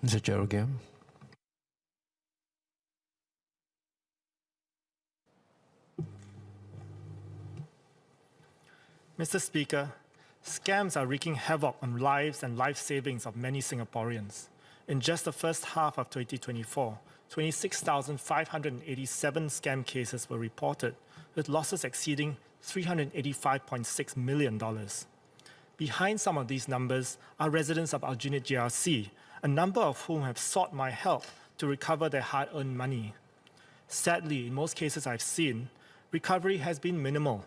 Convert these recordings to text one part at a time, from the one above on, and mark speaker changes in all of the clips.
Speaker 1: Mr. Gerald Giam.
Speaker 2: Mr. Speaker, scams are wreaking havoc on lives and life savings of many Singaporeans. In just the first half of 2024, 26,587 scam cases were reported, with losses exceeding $385.6 million. Behind some of these numbers are residents of Aljunied GRC, a number of whom have sought my help to recover their hard-earned money. Sadly, in most cases I've seen, recovery has been minimal,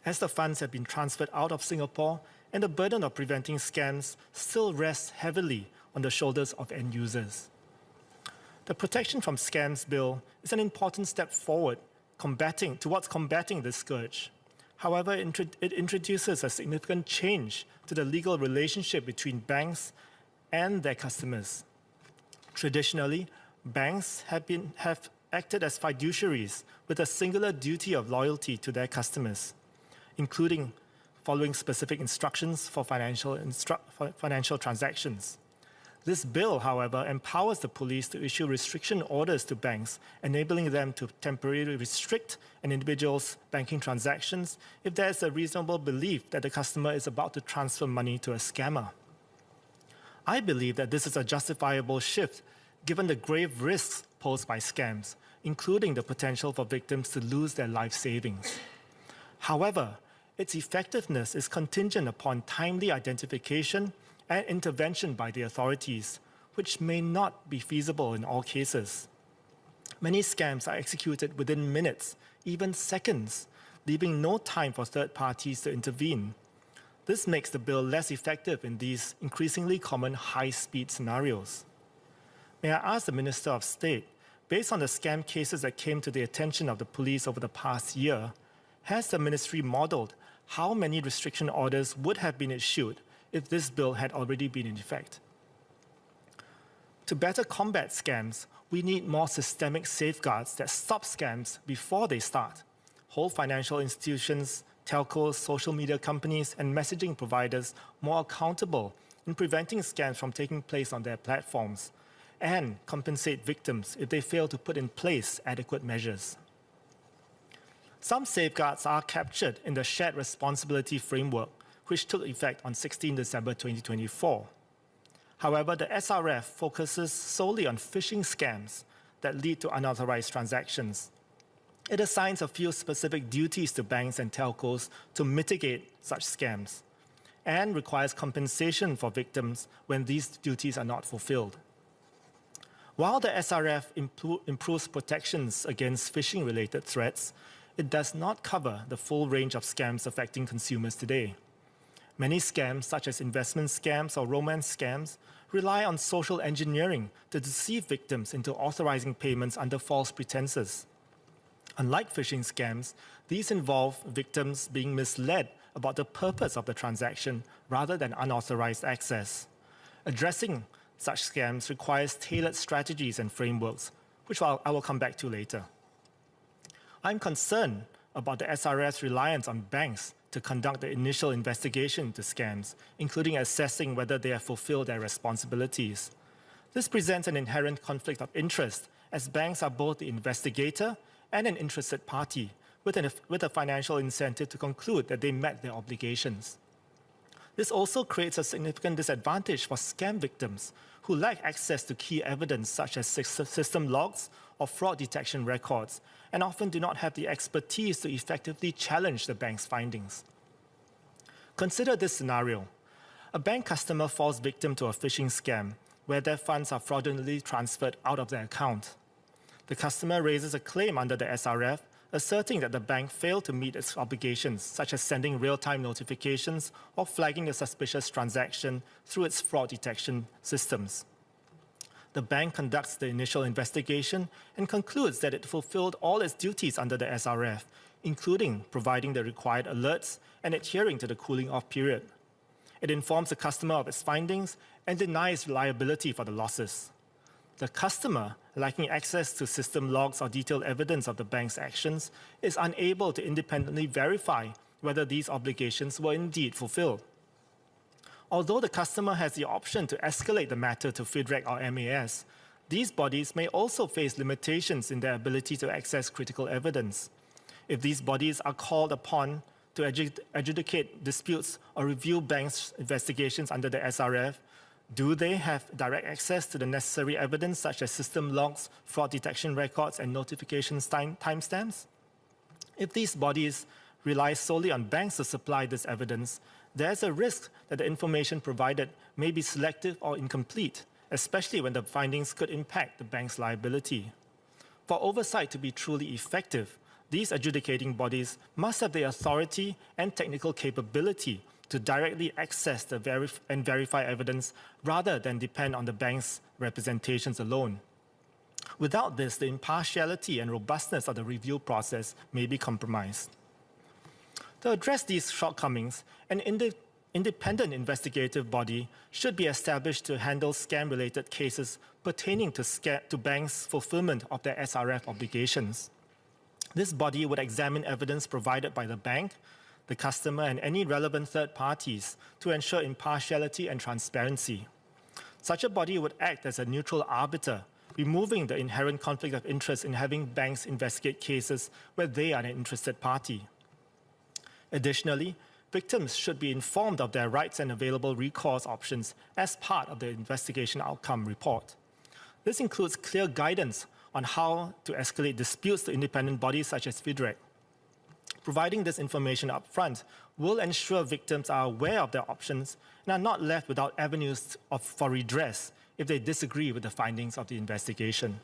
Speaker 2: as the funds have been transferred out of Singapore and the burden of preventing scams still rests heavily on the shoulders of end users. The Protection from Scams Bill is an important step forward towards combating this scourge. However, it introduces a significant change to the legal relationship between banks and their customers. Traditionally, banks have acted as fiduciaries with a singular duty of loyalty to their customers, including following specific instructions for financial transactions. This bill, however, empowers the police to issue restriction orders to banks, enabling them to temporarily restrict an individual's banking transactions if there is a reasonable belief that the customer is about to transfer money to a scammer. I believe that this is a justifiable shift given the grave risks posed by scams, including the potential for victims to lose their life savings. However, its effectiveness is contingent upon timely identification and intervention by the authorities, which may not be feasible in all cases. Many scams are executed within minutes, even seconds, leaving no time for third parties to intervene. This makes the bill less effective in these increasingly common high-speed scenarios. May I ask the Minister of State, based on the scam cases that came to the attention of the police over the past year, has the ministry modeled how many restriction orders would have been issued if this bill had already been in effect? To better combat scams, we need more systemic safeguards that stop scams before they start, hold financial institutions, telcos, social media companies, and messaging providers more accountable in preventing scams from taking place on their platforms, and compensate victims if they fail to put in place adequate measures. Some safeguards are captured in the Shared Responsibility Framework, which took effect on 16 December 2024. However, the SRF focuses solely on phishing scams that lead to unauthorized transactions. It assigns a few specific duties to banks and telcos to mitigate such scams, and requires compensation for victims when these duties are not fulfilled. While the SRF improves protections against phishing-related threats, it does not cover the full range of scams affecting consumers today. Many scams, such as investment scams or romance scams, rely on social engineering to deceive victims into authorizing payments under false pretenses. Unlike phishing scams, these involve victims being misled about the purpose of the transaction rather than unauthorized access. Addressing such scams requires tailored strategies and frameworks, which I will come back to later. I'm concerned about the SRF's reliance on banks to conduct the initial investigation into scams, including assessing whether they have fulfilled their responsibilities. This presents an inherent conflict of interest, as banks are both the investigator and an interested party, with a financial incentive to conclude that they met their obligations. This also creates a significant disadvantage for scam victims who lack access to key evidence such as system logs or fraud detection records, and often do not have the expertise to effectively challenge the bank's findings. Consider this scenario. A bank customer falls victim to a phishing scam where their funds are fraudulently transferred out of their account. The customer raises a claim under the SRF, asserting that the bank failed to meet its obligations, such as sending real-time notifications or flagging a suspicious transaction through its fraud detection systems. The bank conducts the initial investigation and concludes that it fulfilled all its duties under the SRF, including providing the required alerts and adhering to the cooling-off period. It informs the customer of its findings and denies liability for the losses. The customer, lacking access to system logs or detailed evidence of the bank's actions, is unable to independently verify whether these obligations were indeed fulfilled. Although the customer has the option to escalate the matter to FIDREC or MAS, these bodies may also face limitations in their ability to access critical evidence. If these bodies are called upon to adjudicate disputes or review banks' investigations under the SRF, do they have direct access to the necessary evidence such as system logs, fraud detection records, and notifications timestamps? If these bodies rely solely on banks to supply this evidence, there's a risk that the information provided may be selective or incomplete, especially when the findings could impact the bank's liability. For oversight to be truly effective, these adjudicating bodies must have the authority and technical capability to directly access and verify evidence rather than depend on the bank's representations alone. Without this, the impartiality and robustness of the review process may be compromised. To address these shortcomings, an independent investigative body should be established to handle scam-related cases pertaining to banks' fulfillment of their SRF obligations. This body would examine evidence provided by the bank, the customer, and any relevant third parties to ensure impartiality and transparency. Such a body would act as a neutral arbiter, removing the inherent conflict of interest in having banks investigate cases where they are an interested party. Additionally, victims should be informed of their rights and available recourse options as part of the investigation outcome report. This includes clear guidance on how to escalate disputes to independent bodies such as FIDREC. Providing this information up front will ensure victims are aware of their options and are not left without avenues for redress if they disagree with the findings of the investigation.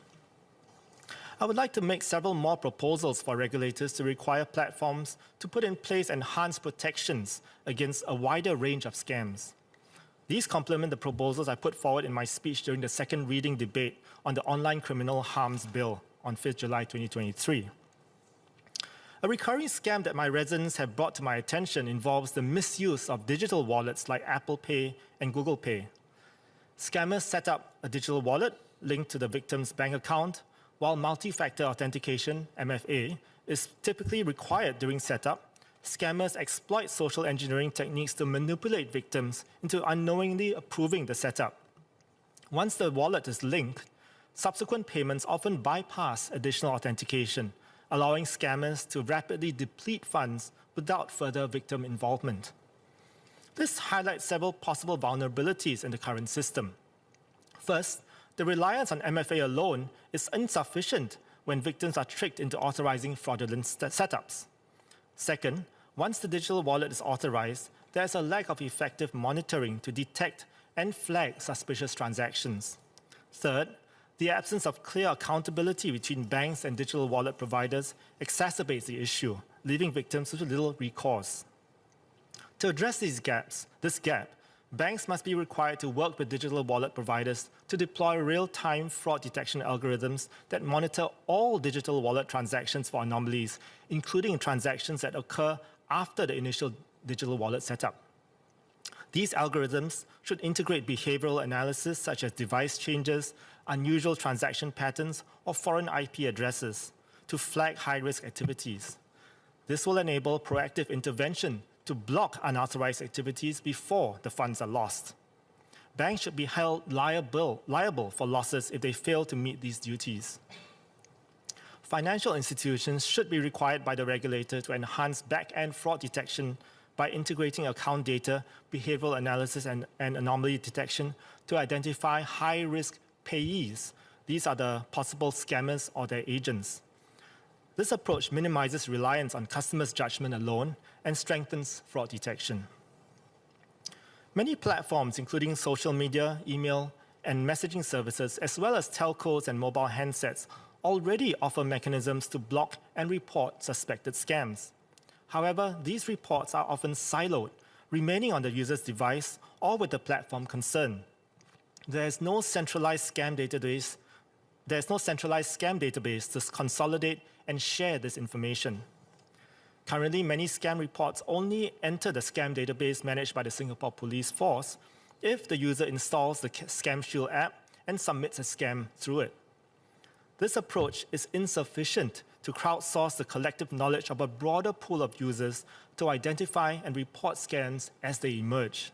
Speaker 2: I would like to make several more proposals for regulators to require platforms to put in place enhanced protections against a wider range of scams. These complement the proposals I put forward in my speech during the second reading debate on the Online Criminal Harms Bill on 5th July 2023. A recurring scam that my residents have brought to my attention involves the misuse of digital wallets like Apple Pay and Google Pay. Scammers set up a digital wallet linked to the victim's bank account, while multi-factor authentication, MFA, is typically required during setup. Scammers exploit social engineering techniques to manipulate victims into unknowingly approving the setup. Once the wallet is linked, subsequent payments often bypass additional authentication, allowing scammers to rapidly deplete funds without further victim involvement. This highlights several possible vulnerabilities in the current system. First, the reliance on MFA alone is insufficient when victims are tricked into authorizing fraudulent setups. Second, once the digital wallet is authorized, there is a lack of effective monitoring to detect and flag suspicious transactions. Third, the absence of clear accountability between banks and digital wallet providers exacerbates the issue, leaving victims with little recourse. To address this gap, banks must be required to work with digital wallet providers to deploy real-time fraud detection algorithms that monitor all digital wallet transactions for anomalies, including transactions that occur after the initial digital wallet setup. These algorithms should integrate behavioral analysis such as device changes, unusual transaction patterns, or foreign IP addresses to flag high-risk activities. This will enable proactive intervention to block unauthorized activities before the funds are lost. Banks should be held liable for losses if they fail to meet these duties. Financial institutions should be required by the regulator to enhance back-end fraud detection by integrating account data, behavioral analysis, and anomaly detection to identify high-risk payees. These are the possible scammers or their agents. This approach minimizes reliance on customers' judgment alone and strengthens fraud detection. Many platforms, including social media, email, and messaging services, as well as telcos and mobile handsets, already offer mechanisms to block and report suspected scams. However, these reports are often siloed, remaining on the user's device or with the platform concerned. There is no centralized scam database to consolidate and share this information. Currently, many scam reports only enter the scam database managed by the Singapore Police Force if the user installs the Scam Shield app and submits a scam through it. This approach is insufficient to crowdsource the collective knowledge of a broader pool of users to identify and report scams as they emerge.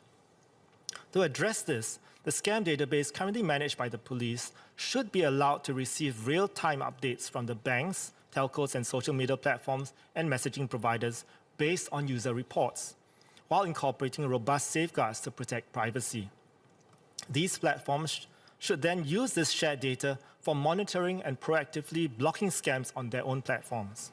Speaker 2: To address this, the scam database currently managed by the police should be allowed to receive real-time updates from the banks, telcos, and social media platforms and messaging providers based on user reports, while incorporating robust safeguards to protect privacy. These platforms should then use this shared data for monitoring and proactively blocking scams on their own platforms.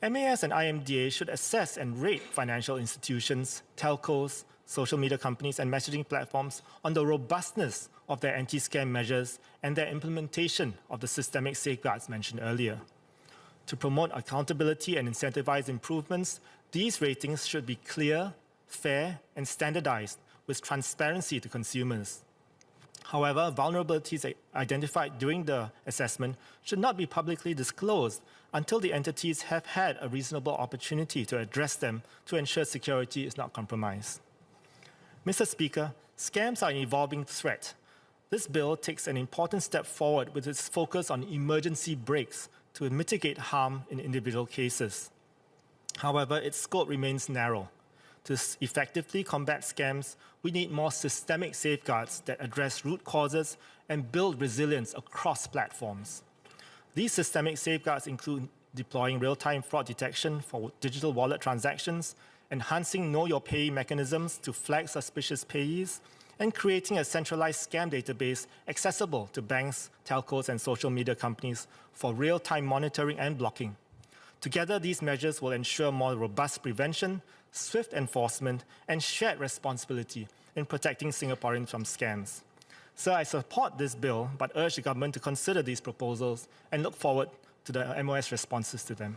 Speaker 2: MAS and IMDA should assess and rate financial institutions, telcos, social media companies, and messaging platforms on the robustness of their anti-scam measures and their implementation of the systemic safeguards mentioned earlier. To promote accountability and incentivize improvements, these ratings should be clear, fair, and standardized with transparency to consumers. However, vulnerabilities identified during the assessment should not be publicly disclosed until the entities have had a reasonable opportunity to address them to ensure security is not compromised. Mr. Speaker, scams are an evolving threat. This bill takes an important step forward with its focus on emergency brakes to mitigate harm in individual cases. However, its scope remains narrow. To effectively combat scams, we need more systemic safeguards that address root causes and build resilience across platforms. These systemic safeguards include deploying real-time fraud detection for digital wallet transactions, enhancing know-your-payee mechanisms to flag suspicious payees, and creating a centralized scam database accessible to banks, telcos, and social media companies for real-time monitoring and blocking. Together, these measures will ensure more robust prevention, swift enforcement, and shared responsibility in protecting Singaporeans from scams. So I support this bill, but urge the government to consider these proposals and look forward to the MOS responses to them.